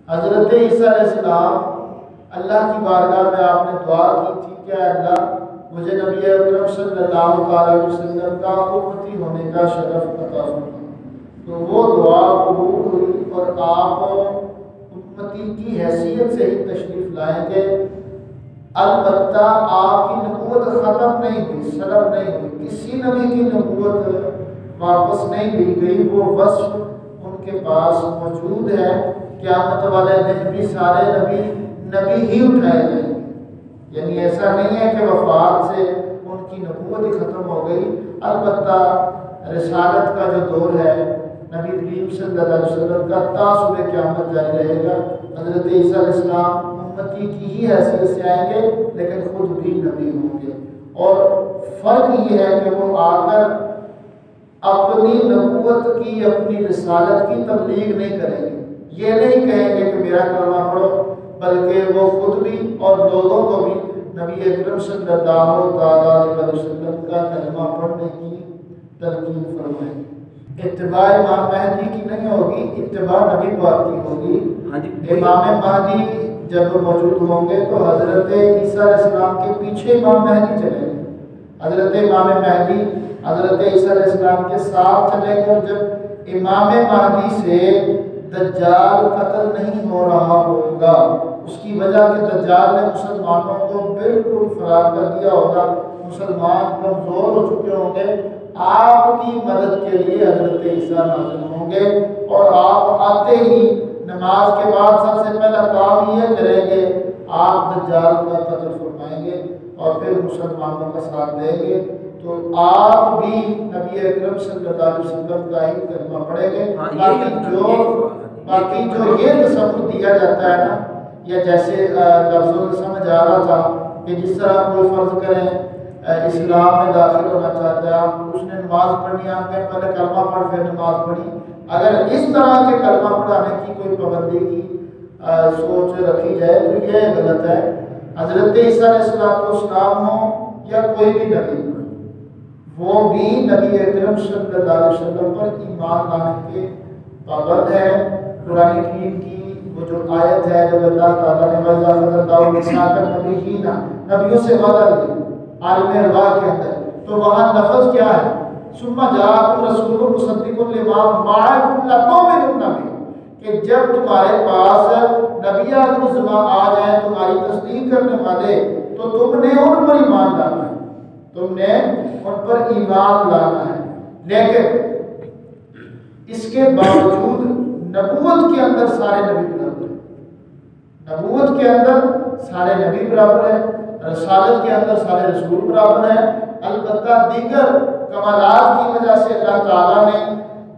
حضرت عیسیٰ علیہ السلام اللہ کی بارگاہ میں آپ نے دعا کی تھی کہ اللہ مجھے نبی اکرم صلی اللہ علیہ وسلم کا امتی ہونے کا شرف عطا فرما۔ تو وہ دعا قبول ہوئی اور آپ امتی کی حیثیت سے ہی تشریف لائیں گے۔ البتہ آپ کی نبوت ختم نہیں ہوئی، سلب نہیں ہوئی، کسی نبی کی نبوت واپس نہیں لی گئی، وہ وصف ان کے پاس موجود ہے۔ قیامت والے دن بھی سارے نبی ہی اٹھائے جائیں گے، یعنی ایسا نہیں ہے کہ وفات سے ان کی نبوت ہی ختم ہو گئی۔ البتہ رسالت کا جو دور ہے نبی کریم صلی اللہ علیہ وسلم کا تا صبح قیامت جاری رہے گا۔ حضرت عیسیٰ علیہ السلام امتی کی ہی حیثیت سے آئیں گے لیکن خود بھی نبی ہوں گے، اور فرق یہ ہے کہ وہ آ کر اپنی نبوت کی، اپنی رسالت کی تبلیغ نہیں کریں گے، یہ نہیں کہیں گے کہ میرا کلمہ پڑھو، بلکہ وہ خود بھی اور لوگوں کو بھی نبی اکرم صلی اللہ علیہ وسلم کا کلمہ پڑھنے کی تلقین فرمائیں گے۔ اتباع امام مہدی کی نہیں ہوگی، اتباع نبی پاک کی ہوگی۔ امام مہدی جب موجود ہوں گے تو حضرت عیسیٰ علیہ السلام کے پیچھے امام مہدی چلیں گے، حضرت امام مہدی حضرت عیسیٰ علیہ السلام کے ساتھ چلیں گے، اور جب امام مہدی سے دجال قتل نہیں ہو رہا ہوگا، اس کی وجہ کہ دجال نے مسلمانوں کو بالکل فرار کر دیا ہوگا، مسلمان کمزور ہو چکے ہوں گے، آپ کی مدد کے لیے حضرت عیسیٰ نازل ہوں گے، اور آپ آتے ہی نماز کے بعد سب سے پہلا کام یہ کریں گے، آپ دجال کا قتل فرمائیں گے اور پھر مسلمانوں کا ساتھ دیں گے۔ تو آپ بھی نبی اکرم صلی اللہ علیہ وسلم کا ہی کلمہ پڑھیں گے۔ باقی جو یہ تصور دیا جاتا ہے نا، یا جیسے لفظوں میں سمجھ آ رہا تھا کہ جس طرح کوئی فرض کریں اسلام میں داخل ہونا چاہتا ہے، اس نے نماز پڑھنی، آپ نے پہلے کلمہ پڑھ پھر نماز پڑھی، اگر اس طرح کے کلمہ پڑھانے کی کوئی پابندی کی سوچ رکھی جائے تو یہ غلط ہے۔ حضرت عیسیٰ علیہ السلام ہوں یا کوئی بھی نبی، وہ بھی نبی اکرم صلی اللہ علیہ وسلم پر ایمان لانے کے پابند ہے۔ قرآن کریم کی وہ جو آیت ہے جب اللہ تعالیٰ نے نبیوں سے وعدہ لیا عالم ارواح کے اندر، تو وہاں لفظ کیا ہے؟ ثم جاءکم رسول مصدق لما معکم لتؤمنن بہ، کہ جب تمہارے پاس نبی آخر آ جائیں تمہاری تصدیق کرنے والے، تو تم نے ان پر ایمان لانا ہے، تم نے ان پر ایمان لانا ہے۔ لیکن اس کے باوجود نبوت کے اندر سارے نبی برابر ہیں، نبوت کے اندر سارے نبی برابر ہیں، رسالت کے اندر سارے رسول برابر ہیں۔ البتہ دیگر کمالات کی وجہ سے اللہ تعالیٰ نے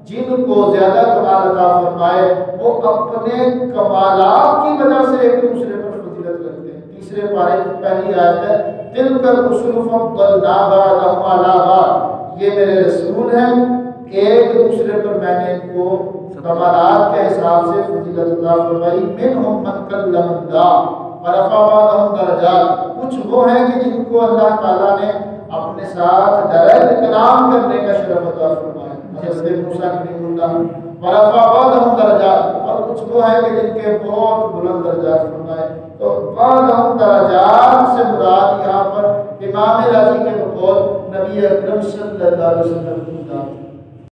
جن کو زیادہ کمال عطا فرمائے وہ اپنے کمالات کی وجہ سے ایک دوسرے پر فضیلت کرتے ہیں۔ تیسرے پارے کی پہلی آیت ہے تِلْكَ الرُّسُلُ فَضَّلْنَا بَعْضَهُمْ عَلَىٰ بَعْضٍ، یہ میرے رسول ہیں، ایک دوسرے پر میں نے ان کو کمالات کے حساب سے فضیلت عطا فرمائی۔ مِنْهُمْ مَنْ كَلَّمَ اللَّهُ وَرَفَعَ بَعْضَهُمْ دَرَجَاتٍ، کچھ وہ ہیں کہ جن کو اللہ تعالیٰ نے اپنے ساتھ ڈائریکٹ کلام کرنے کا شرف عطا فرمایا، جیسے موسیٰ کلیم اللہ، وَرَفَعَ بَعْضَهُمْ دَرَجَاتٍ، اور کچھ وہ ہیں کہ جن کے بہت بلند درجات فرمائے۔ تو بعض درجات سے مراد یہاں پر امام راضی کے بقول نبی اکرم صلی اللہ علیہ وسلم کی ذات